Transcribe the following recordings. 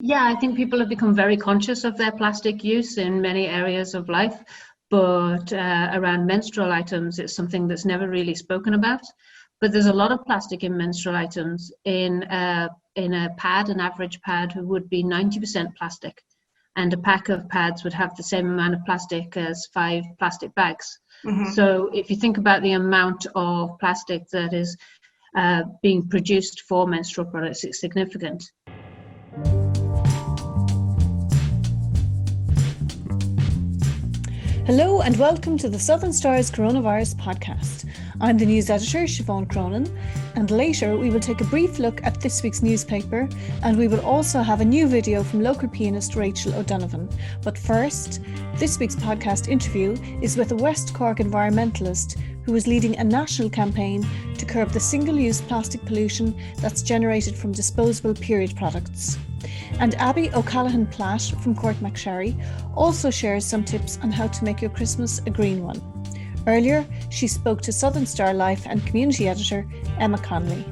Yeah, I think people have become very conscious of their plastic use in many areas of life, but around menstrual items, it's something that's never really spoken about. But there's a lot of plastic in menstrual items. In a pad, an average pad would be 90% plastic, and a pack of pads would have the same amount of plastic as 5 plastic bags. Mm-hmm. So if you think about the amount of plastic that is being produced for menstrual products, it's significant. Hello and welcome to the Southern Star's Coronavirus podcast. I'm the news editor, Siobhan Cronin, and later we will take a brief look at this week's newspaper, and we will also have a new video from local pianist Rachael O'Donovan. But first, this week's podcast interview is with a West Cork environmentalist who is leading a national campaign to curb the single-use plastic pollution that's generated from disposable period products. And Abi O'Callaghan Platt from Courtmacsherry also shares some tips on how to make your Christmas a green one. Earlier, she spoke to Southern Star Life and Community Editor Emma Connolly.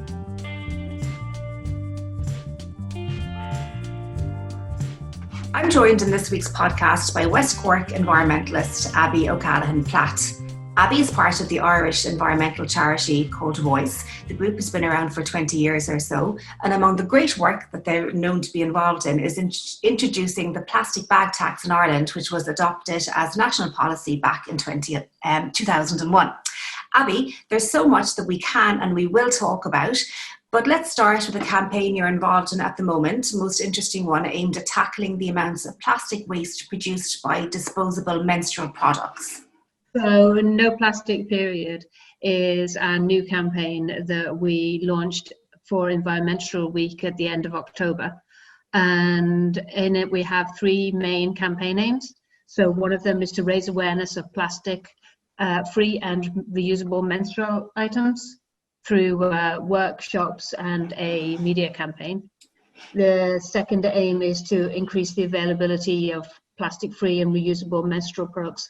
I'm joined in this week's podcast by West Cork environmentalist Abi O'Callaghan Platt. Abi is part of the Irish environmental charity called Voice. The group has been around for 20 years or so, and among the great work that they're known to be involved in is introducing the plastic bag tax in Ireland, which was adopted as national policy back in 2001. Abi, there's so much that we can and we will talk about, but let's start with a campaign you're involved in at the moment, most interesting one aimed at tackling the amounts of plastic waste produced by disposable menstrual products. So No Plastic Period is a new campaign that we launched for Environmental Week at the end of October. And in it we have 3 main campaign aims. So one of them is to raise awareness of plastic free and reusable menstrual items through workshops and a media campaign. The second aim is to increase the availability of plastic free and reusable menstrual products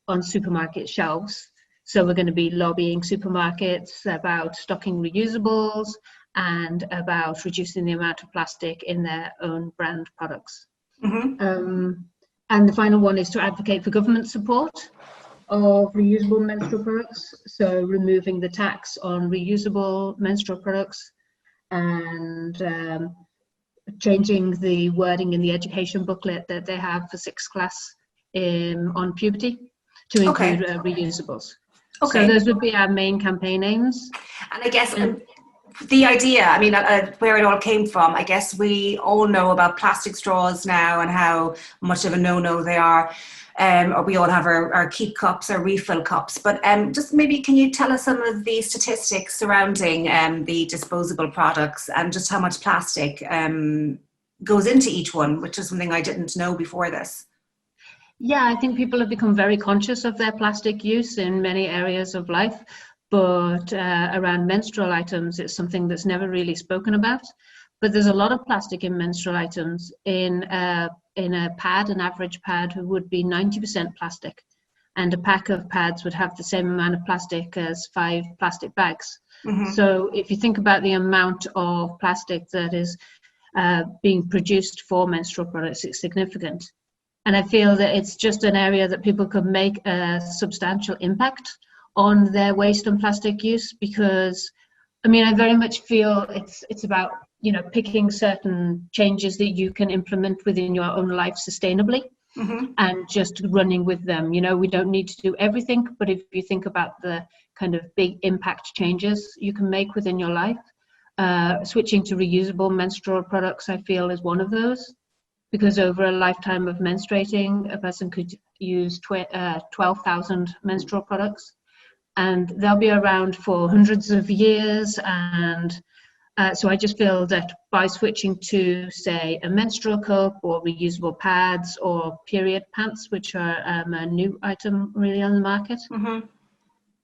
on supermarket shelves. So we're going to be lobbying supermarkets about stocking reusables and about reducing the amount of plastic in their own brand products. Mm-hmm. And the final one is to advocate for government support of reusable menstrual products. So removing the tax on reusable menstrual products and changing the wording in the education booklet that they have for 6th class on puberty to include reusables. Okay. So those would be our main campaign aims. And I guess the idea, where it all came from, I guess we all know about plastic straws now and how much of a no-no they are. Or we all have our keep cups, our refill cups. But just maybe can you tell us some of the statistics surrounding the disposable products and just how much plastic goes into each one, which is something I didn't know before this. Yeah, I think people have become very conscious of their plastic use in many areas of life, but around menstrual items, it's something that's never really spoken about. But there's a lot of plastic in menstrual items. In a pad, an average pad would be 90% plastic, and a pack of pads would have the same amount of plastic as 5 plastic bags. Mm-hmm. So if you think about the amount of plastic that is being produced for menstrual products, it's significant. And I feel that it's just an area that people could make a substantial impact on their waste and plastic use, because I very much feel it's about, picking certain changes that you can implement within your own life sustainably. Mm-hmm. And just running with them. We don't need to do everything, but if you think about the kind of big impact changes you can make within your life, switching to reusable menstrual products, I feel, is one of those. Because over a lifetime of menstruating, a person could use 12,000 menstrual products, and they'll be around for hundreds of years. And so I just feel that by switching to, say, a menstrual cup or reusable pads or period pants, which are a new item really on the market, mm-hmm.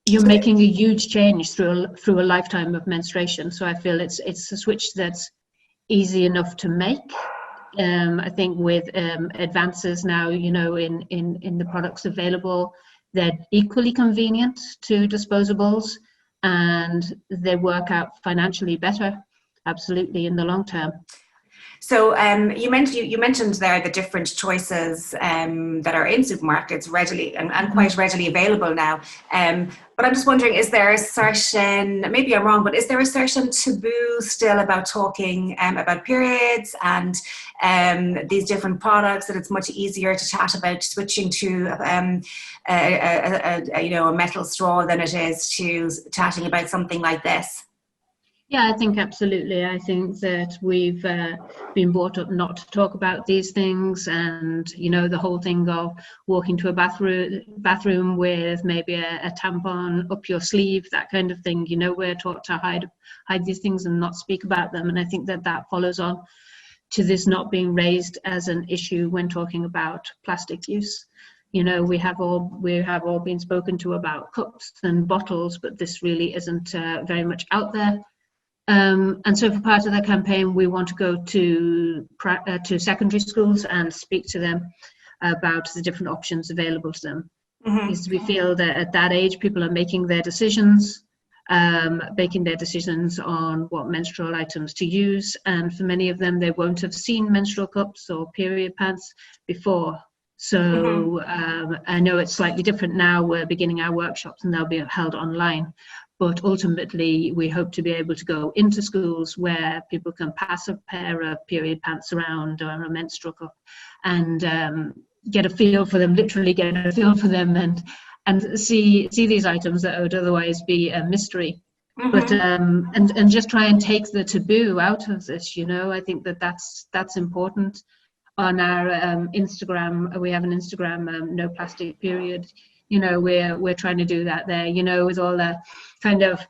you're making a huge change through a lifetime of menstruation. So I feel it's a switch that's easy enough to make. I think with advances now, in the products available, they're equally convenient to disposables, and they work out financially better, absolutely, in the long term. So you mentioned there the different choices that are in supermarkets readily and quite readily available now. But I'm just wondering, is there a certain, maybe I'm wrong, but is there a certain taboo still about talking about periods and these different products, that it's much easier to chat about switching to a metal straw than it is to chatting about something like this? Yeah, I think absolutely. I think that we've been brought up not to talk about these things, and the whole thing of walking to a bathroom with maybe a tampon up your sleeve, that kind of thing. We're taught to hide these things and not speak about them, and I think that follows on to this not being raised as an issue when talking about plastic use. We have all been spoken to about cups and bottles, but this really isn't very much out there. And so for part of the campaign, we want to go to secondary schools and speak to them about the different options available to them. Because we feel that at that age, people are making their decisions on what menstrual items to use. And for many of them, they won't have seen menstrual cups or period pads before. So I know it's slightly different now. We're beginning our workshops and they'll be held online. But ultimately, we hope to be able to go into schools where people can pass a pair of period pants around or a menstrual cup and get a feel for them, literally get a feel for them, and see these items that would otherwise be a mystery. But and just try and take the taboo out of this. I think that's important. On our Instagram, we have an Instagram, No Plastic Period. We're trying to do that there, with all the kind of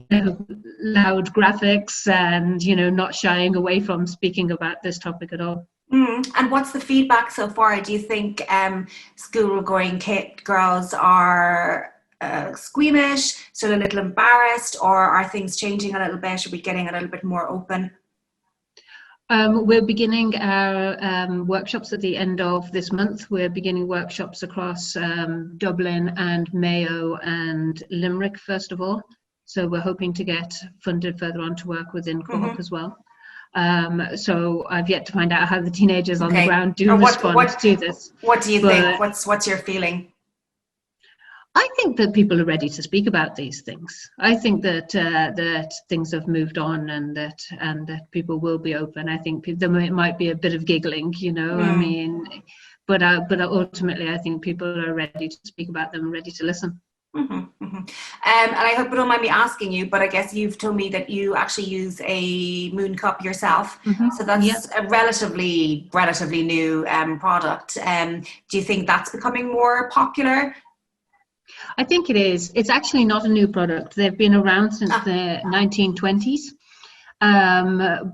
loud graphics and, not shying away from speaking about this topic at all. And what's the feedback so far? Do you think school-going girls are squeamish, still a little embarrassed, or are things changing a little bit? Are we getting a little bit more open? We're beginning our workshops at the end of this month. We're beginning workshops across Dublin and Mayo and Limerick, first of all. So we're hoping to get funded further on to work within Cork as well. So I've yet to find out how the teenagers on the ground do respond to this. What do you think? What's your feeling? I think that people are ready to speak about these things. I think that that things have moved on, and that people will be open. I think there might be a bit of giggling, I mean, but ultimately, I think people are ready to speak about them, ready to listen. And I hope you don't mind me asking you, but I guess you've told me that you actually use a moon cup yourself. So that's a relatively new product. Do you think that's becoming more popular? I think it is. It's actually not a new product. They've been around since the 1920s,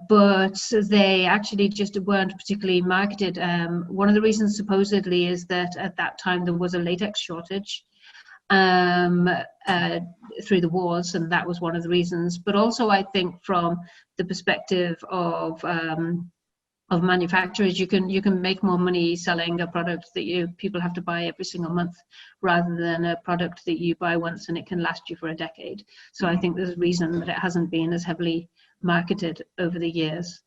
but they actually just weren't particularly marketed. One of the reasons supposedly is that at that time there was a latex shortage through the wars, and that was one of the reasons. But also I think from the perspective of manufacturers, you can make more money selling a product that people have to buy every single month, rather than a product that you buy once and it can last you for a decade. So I think there's a reason that it hasn't been as heavily marketed over the years.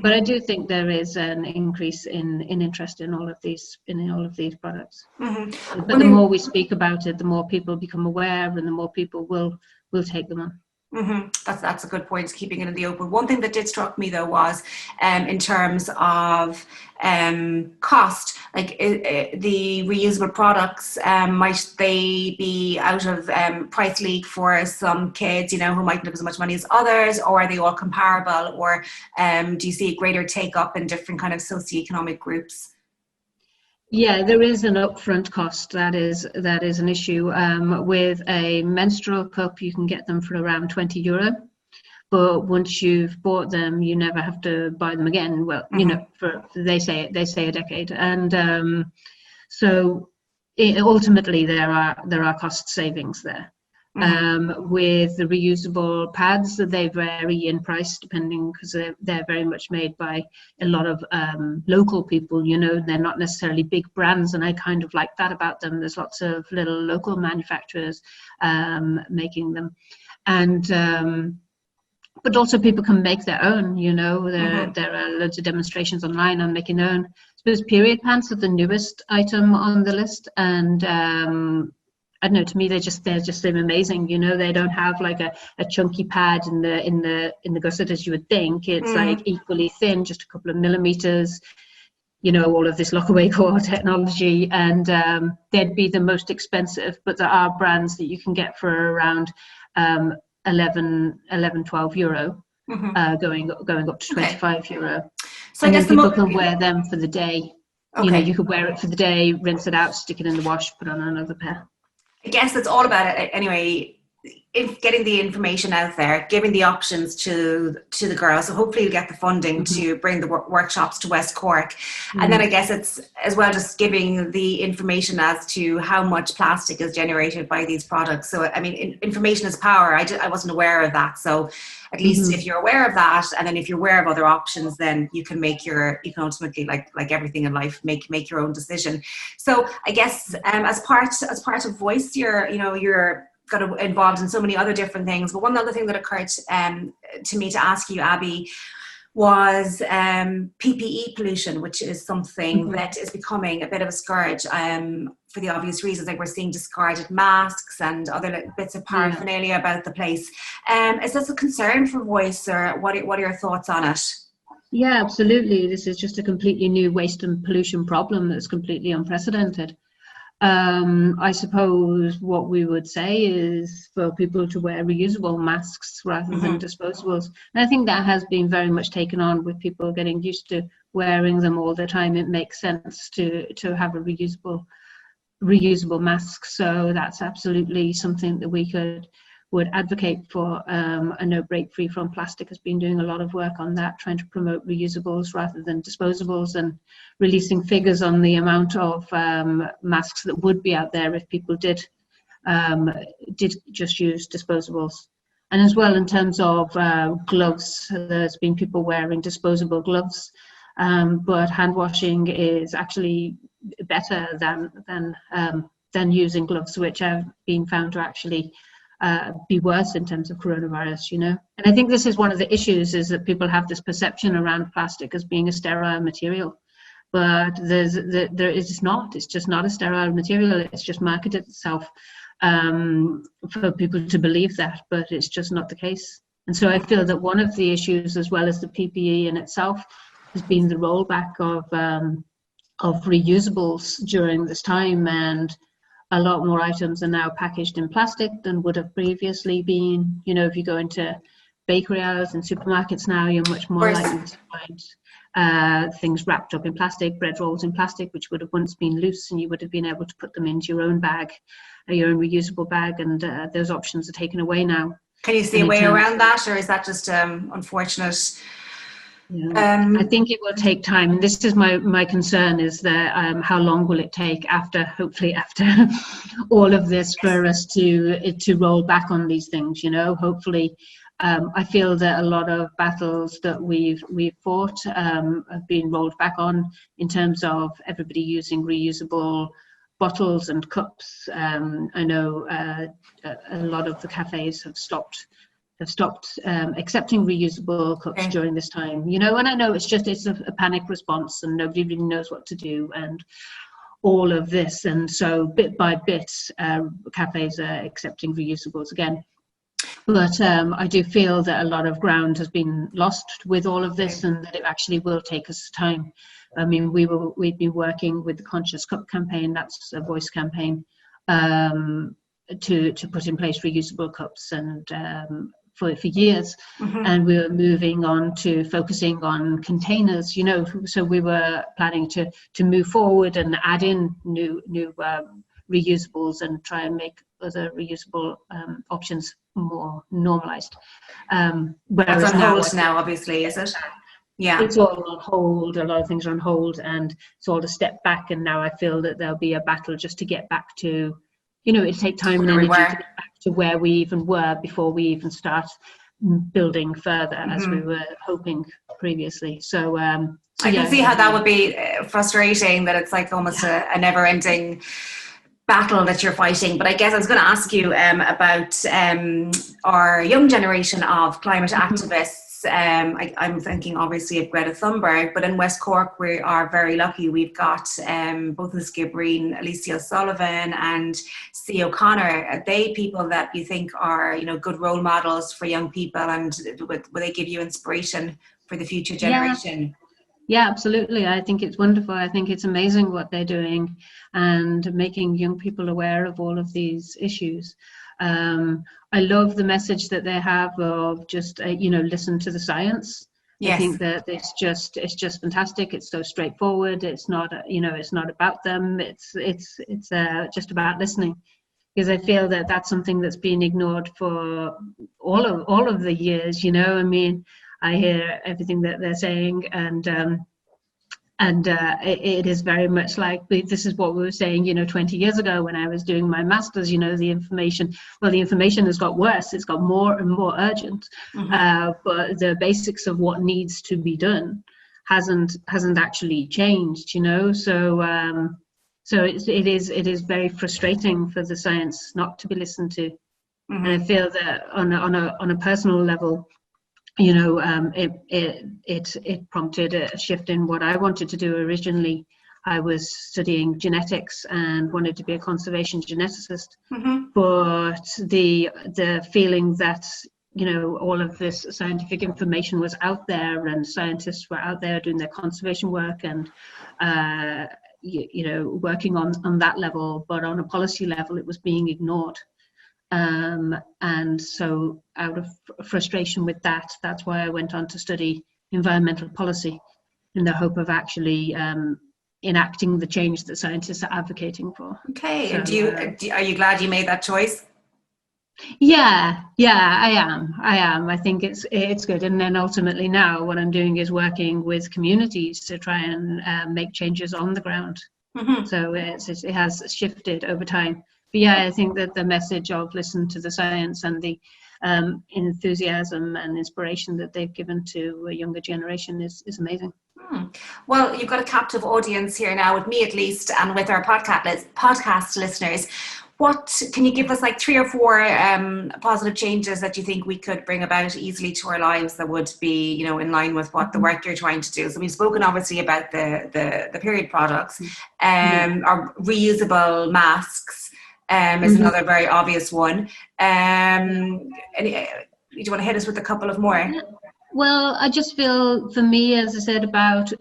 But I do think there is an increase in interest in all of these products. But the more we speak about it, the more people become aware, and the more people will take them on. That's a good point, keeping it in the open. One thing that did struck me though was in terms of cost, like the reusable products, might they be out of price league for some kids, who mightn't have as much money as others, or are they all comparable, or do you see a greater take up in different kind of socioeconomic groups? Yeah, there is an upfront cost. That is an issue. With a menstrual cup, you can get them for around €20, but once you've bought them, you never have to buy them again. Well, they say a decade, and so ultimately there are cost savings there. With the reusable pads, they vary in price depending, because they're very much made by a lot of local people, they're not necessarily big brands, and I kind of like that about them. There's lots of little local manufacturers making them, and but also people can make their own, you know. There are loads of demonstrations online on making their own. I suppose period pants are the newest item on the list, and I don't know, to me they just seem amazing, you know. They don't have like a chunky pad in the gusset as you would think. It's like equally thin, just a couple of millimeters, you know, all of this lockaway core technology, and they'd be the most expensive, but there are brands that you can get for around 12 euro, going up to 25 euro. So and I guess then people can wear them for the day. You know, you could wear it for the day, rinse it out, stick it in the wash, put on another pair. I guess it's all about it anyway, getting the information out there, giving the options to the girls. So hopefully you get the funding to bring the workshops to West Cork. And then I guess it's as well just giving the information as to how much plastic is generated by these products. So, I mean, information is power. I wasn't aware of that. So at least if you're aware of that, and then if you're aware of other options, then you can ultimately, like everything in life, make your own decision. So I guess as part of Voice, you're got involved in so many other different things. But one other thing that occurred to me to ask you, Abi, was PPE pollution, which is something that is becoming a bit of a scourge for the obvious reasons. Like we're seeing discarded masks and other bits of paraphernalia about the place. Is this a concern for Voice, or what are your thoughts on it? Yeah, absolutely. This is just a completely new waste and pollution problem that's completely unprecedented. I suppose what we would say is for people to wear reusable masks rather than disposables. And I think that has been very much taken on with people getting used to wearing them all the time. It makes sense to have a reusable mask. So that's absolutely something that we would advocate for. I know Break Free from Plastic has been doing a lot of work on that, trying to promote reusables rather than disposables, and releasing figures on the amount of masks that would be out there if people did just use disposables. And as well, in terms of gloves, there's been people wearing disposable gloves, but hand washing is actually better than using gloves, which have been found to actually be worse in terms of coronavirus, you know. And I think this is one of the issues, is that people have this perception around plastic as being a sterile material, but it's not. It's just not a sterile material. It's just marketed itself for people to believe that, but it's just not the case. And so I feel that one of the issues, as well as the PPE in itself, has been the rollback of reusables during this time, and a lot more items are now packaged in plastic than would have previously been. You know, if you go into bakery aisles and supermarkets now, you're much more likely to find things wrapped up in plastic, bread rolls in plastic, which would have once been loose, and you would have been able to put them into your own bag, your own reusable bag, and those options are taken away now. Can you see a way around that, or is that just unfortunate? Yeah. I think it will take time, and this is my concern, is that how long will it take hopefully after all of this for us to roll back on these things, you know. Hopefully I feel that a lot of battles that we've fought have been rolled back on, in terms of everybody using reusable bottles and cups. I know a lot of the cafes have stopped accepting reusable cups during this time, you know. And I know it's a panic response, and nobody really knows what to do, and all of this, and so bit by bit cafes are accepting reusables again. But I do feel that a lot of ground has been lost with all of this, and that it actually will take us time. I mean, we've been working with the Conscious Cup campaign, that's a Voice campaign, to put in place reusable cups, and for years, and we were moving on to focusing on containers, you know. So we were planning to move forward and add in new reusables, and try and make other reusable options more normalized. That's on hold now, obviously, is it? Yeah, it's all on hold. A lot of things are on hold, and it's all a step back. And now I feel that there'll be a battle just to get back to, you know, it'll take time and energy to get back to where we even were before we even start building further, as we were hoping previously. So I can see how that would be frustrating, that it's like almost a never-ending battle that you're fighting. But I guess I was going to ask you about our young generation of climate activists. I'm thinking obviously of Greta Thunberg, but in West Cork we are very lucky. We've got both Ms. Gibreen, Alicia O'Sullivan and C. O'Connor. Are they people that you think are, you know, good role models for young people, and will they give you inspiration for the future generation? Yeah, absolutely. I think it's wonderful. I think it's amazing what they're doing and making young people aware of all of these issues. I love the message that they have of just, you know, listen to the science. Yes. I think that it's just fantastic. It's so straightforward. It's not, you know, it's not about them. It's just about listening, because I feel that that's something that's been ignored for all of the years. You know, I mean, I hear everything that they're saying, and it is very much like this is what we were saying, you know, 20 years ago when I was doing my master's. You know, the information has got worse. It's got more and more urgent, but the basics of what needs to be done hasn't actually changed. You know, so it is very frustrating for the science not to be listened to, and I feel that on a personal level, you know, it prompted a shift in what I wanted to do originally. I was studying genetics and wanted to be a conservation geneticist, but the feeling that, you know, all of this scientific information was out there and scientists were out there doing their conservation work and you know, working on that level, but on a policy level it was being ignored. And so out of frustration with that's why I went on to study environmental policy in the hope of actually enacting the change that scientists are advocating for. Okay, so, and are you glad you made that choice? Yeah, I am. I think it's good. And then ultimately now what I'm doing is working with communities to try and make changes on the ground. So it has shifted over time. But yeah, I think that the message of listen to the science and the enthusiasm and inspiration that they've given to a younger generation is amazing. Well, you've got a captive audience here now, with me at least, and with our podcast listeners. What can you give us, like 3 or 4 positive changes that you think we could bring about easily to our lives that would be, you know, in line with what the work you're trying to do? So we've spoken obviously about the period products, or reusable masks. Is another very obvious one. Do you want to hit us with a couple of more? Well, I just feel, for me, as I said, about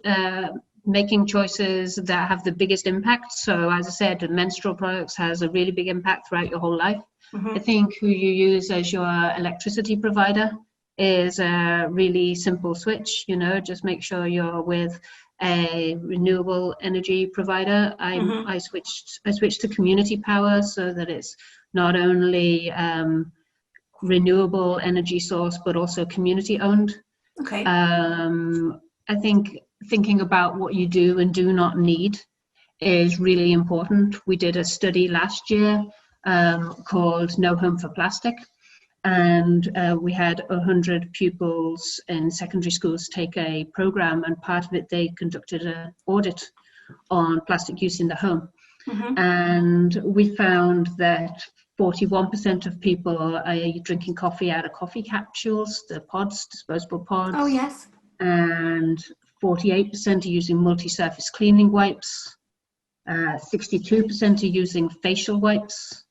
making choices that have the biggest impact. So as I said, the menstrual products has a really big impact throughout your whole life. I think who you use as your electricity provider is a really simple switch. You know, just make sure you're with a renewable energy provider. I switched to community power, so that it's not only renewable energy source but also community owned. Okay. I think thinking about what you do and do not need is really important. We did a study last year called No Home for Plastic, and we had 100 pupils in secondary schools take a program, and part of it they conducted an audit on plastic use in the home. And we found that 41% of people are drinking coffee out of coffee capsules, the pods, disposable pods. Oh yes. And 48% are using multi-surface cleaning wipes. 62% are using facial wipes.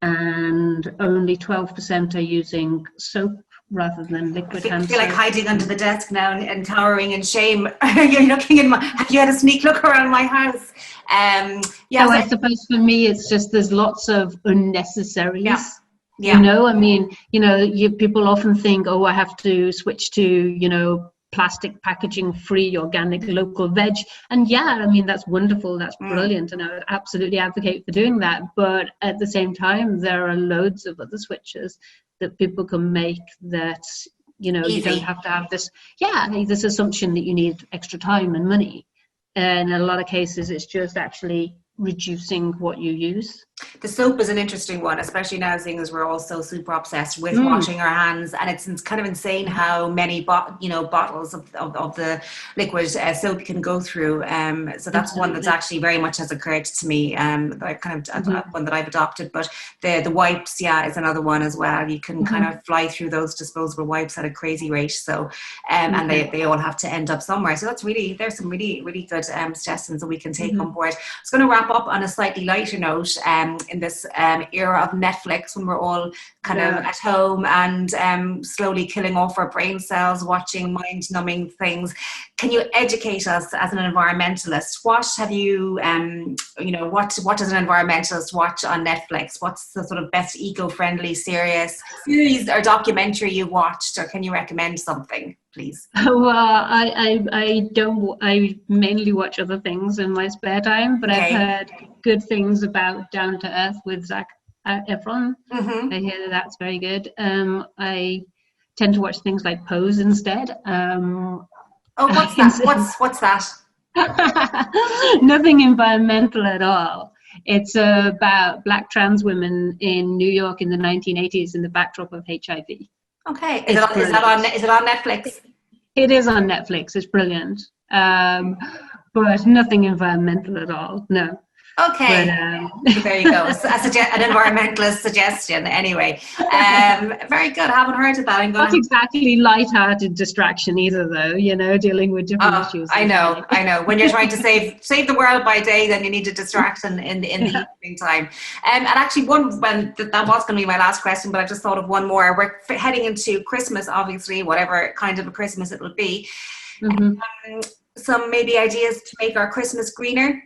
And only 12% are using soap rather than liquid hand soap. I feel like hiding under the desk now and cowering in shame. You're looking in have you had a sneak look around my house? So I suppose for me it's just there's lots of unnecessaries. Yeah. You know, I mean, you know, people often think, oh, I have to switch to, you know, plastic packaging free organic local veg, and yeah, I mean, that's wonderful, that's brilliant, and I would absolutely advocate for doing that. But at the same time, there are loads of other switches that people can make that, you know, easy. You don't have to have this assumption that you need extra time and money, and in a lot of cases it's just actually reducing what you use. The soap is an interesting one, especially now, seeing as we're all so super obsessed with washing our hands, and it's kind of insane how many bottles of the liquid soap can go through. So that's Absolutely. one that's actually very much has occurred to me. That I kind of one that I've adopted. But the wipes, is another one as well. You can kind of fly through those disposable wipes at a crazy rate. So and they all have to end up somewhere. So there's some really good suggestions that we can take on board. I was going to wrap up on a slightly lighter note. In this era of Netflix, when we're all kind of at home and slowly killing off our brain cells, watching mind-numbing things, can you educate us as an environmentalist? What have you, what does an environmentalist watch on Netflix? What's the sort of best eco-friendly series or documentary you watched, or can you recommend something, please? Well, I mainly watch other things in my spare time, but I've heard good things about Down to Earth with Zac Efron. I hear that's very good. I tend to watch things like Pose instead. What's that? What's that? Nothing environmental at all. It's about Black trans women in New York in the 1980s in the backdrop of HIV. Okay. Is it on Netflix? It is on Netflix. It's brilliant. But nothing environmental at all. No. Okay. But, there you go. So, an environmentalist suggestion. Anyway, very good. I haven't heard of that. Not exactly light-hearted distraction either, though. Dealing with different issues. I know. When you're trying to save the world by day, then you need a distraction in the evening time. And actually, that was going to be my last question, but I just thought of one more. We're heading into Christmas, obviously, whatever kind of a Christmas it will be. Some maybe ideas to make our Christmas greener.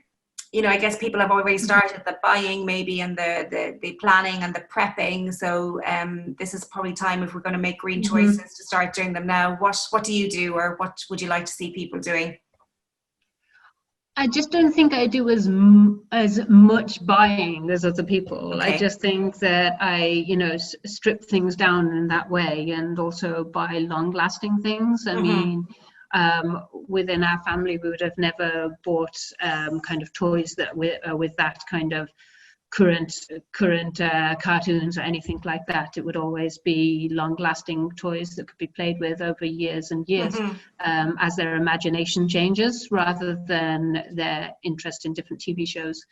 I guess people have already started the buying maybe and the planning and the prepping. So this is probably time, if we're going to make green choices, to start doing them now. What do you do, or what would you like to see people doing? I just don't think I do as much buying as other people. Okay. I just think that I, strip things down in that way, and also buy long-lasting things. I mean, within our family, we would have never bought kind of toys that with that kind of current cartoons or anything like that. It would always be long-lasting toys that could be played with over years and years, as their imagination changes, rather than their interest in different TV shows.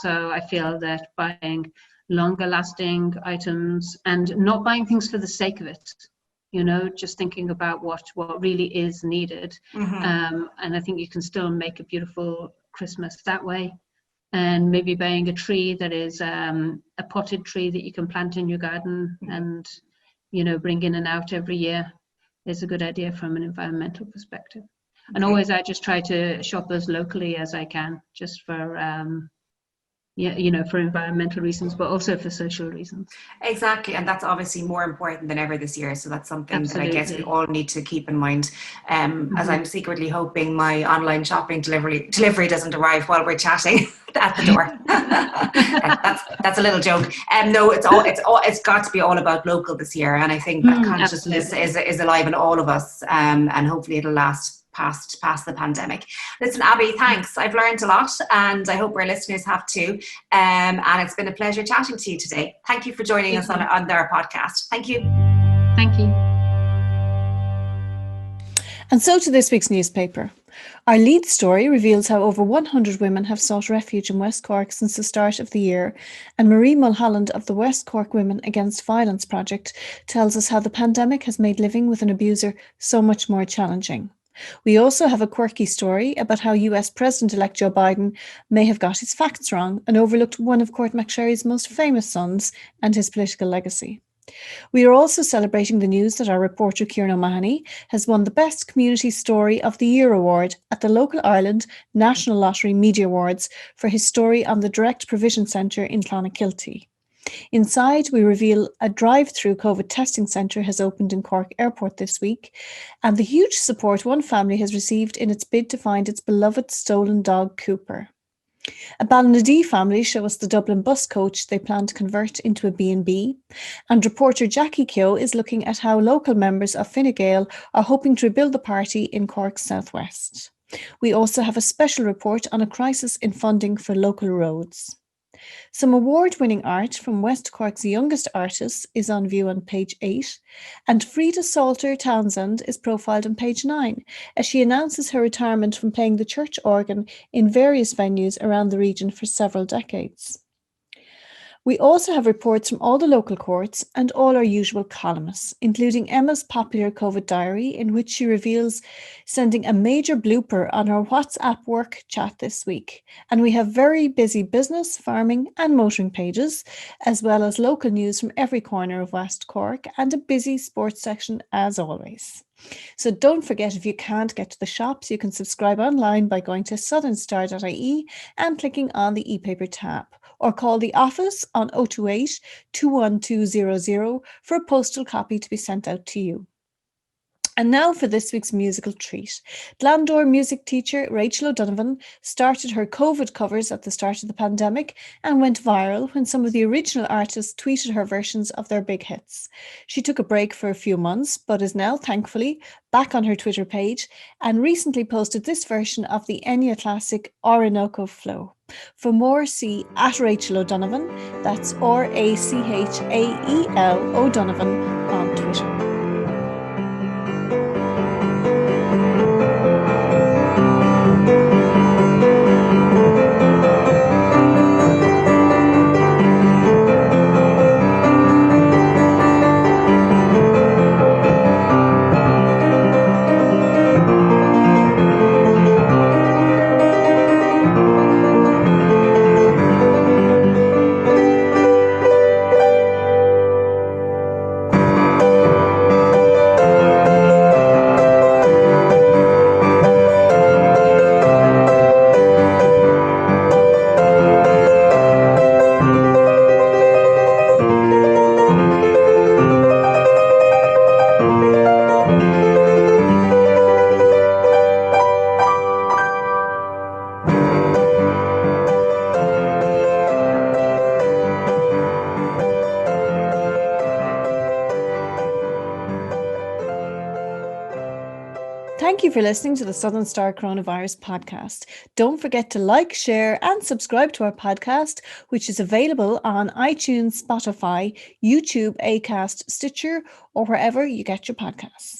So I feel that buying longer-lasting items and not buying things for the sake of it. Just thinking about what really is needed. And I think you can still make a beautiful Christmas that way. And maybe buying a tree that is a potted tree that you can plant in your garden and, bring in and out every year is a good idea from an environmental perspective. And always I just try to shop as locally as I can, just for for environmental reasons, but also for social reasons. Exactly, and that's obviously more important than ever this year. So that's something that I guess we all need to keep in mind. As I'm secretly hoping my online shopping delivery doesn't arrive while we're chatting at the door. That's a little joke. No, it's got to be all about local this year, and I think that consciousness is alive in all of us, and hopefully it'll last past the pandemic. Listen, Abi, thanks. I've learned a lot, and I hope our listeners have too. And it's been a pleasure chatting to you today. Thank you for joining us on their podcast. Thank you. Thank you. And so to this week's newspaper. Our lead story reveals how over 100 women have sought refuge in West Cork since the start of the year, and Marie Mulholland of the West Cork Women Against Violence project tells us how the pandemic has made living with an abuser so much more challenging. We also have a quirky story about how US President-elect Joe Biden may have got his facts wrong and overlooked one of Courtmacsherry's most famous sons and his political legacy. We are also celebrating the news that our reporter Kieran O'Mahony has won the Best Community Story of the Year award at the Local Ireland National Lottery Media Awards for his story on the Direct Provision Centre in Clonakilty. Inside, we reveal a drive-through COVID testing centre has opened in Cork Airport this week, and the huge support one family has received in its bid to find its beloved stolen dog Cooper. A Ballinadee family show us the Dublin bus coach they plan to convert into a B&B, and reporter Jackie Keogh is looking at how local members of Fine Gael are hoping to rebuild the party in Cork's southwest. We also have a special report on a crisis in funding for local roads. Some award-winning art from West Cork's youngest artists is on view on page 8, and Frida Salter Townsend is profiled on page 9, as she announces her retirement from playing the church organ in various venues around the region for several decades. We also have reports from all the local courts and all our usual columnists, including Emma's popular COVID diary, in which she reveals sending a major blooper on her WhatsApp work chat this week. And we have very busy business, farming and motoring pages, as well as local news from every corner of West Cork and a busy sports section as always. So don't forget, if you can't get to the shops, you can subscribe online by going to thesouthernstarTV and clicking on the e-paper tab, or call the office on 028 21200 for a postal copy to be sent out to you. And now for this week's musical treat. Glandore music teacher Rachael O'Donovan started her COVID covers at the start of the pandemic and went viral when some of the original artists tweeted her versions of their big hits. She took a break for a few months, but is now thankfully back on her Twitter page and recently posted this version of the Enya classic Orinoco Flow. For more, see at Rachael O'Donovan, that's RACHAEL O'Donovan on Twitter. Thank you for listening to the Southern Star Coronavirus Podcast. Don't forget to like, share, and subscribe to our podcast, which is available on iTunes, Spotify, YouTube, Acast, Stitcher, or wherever you get your podcasts.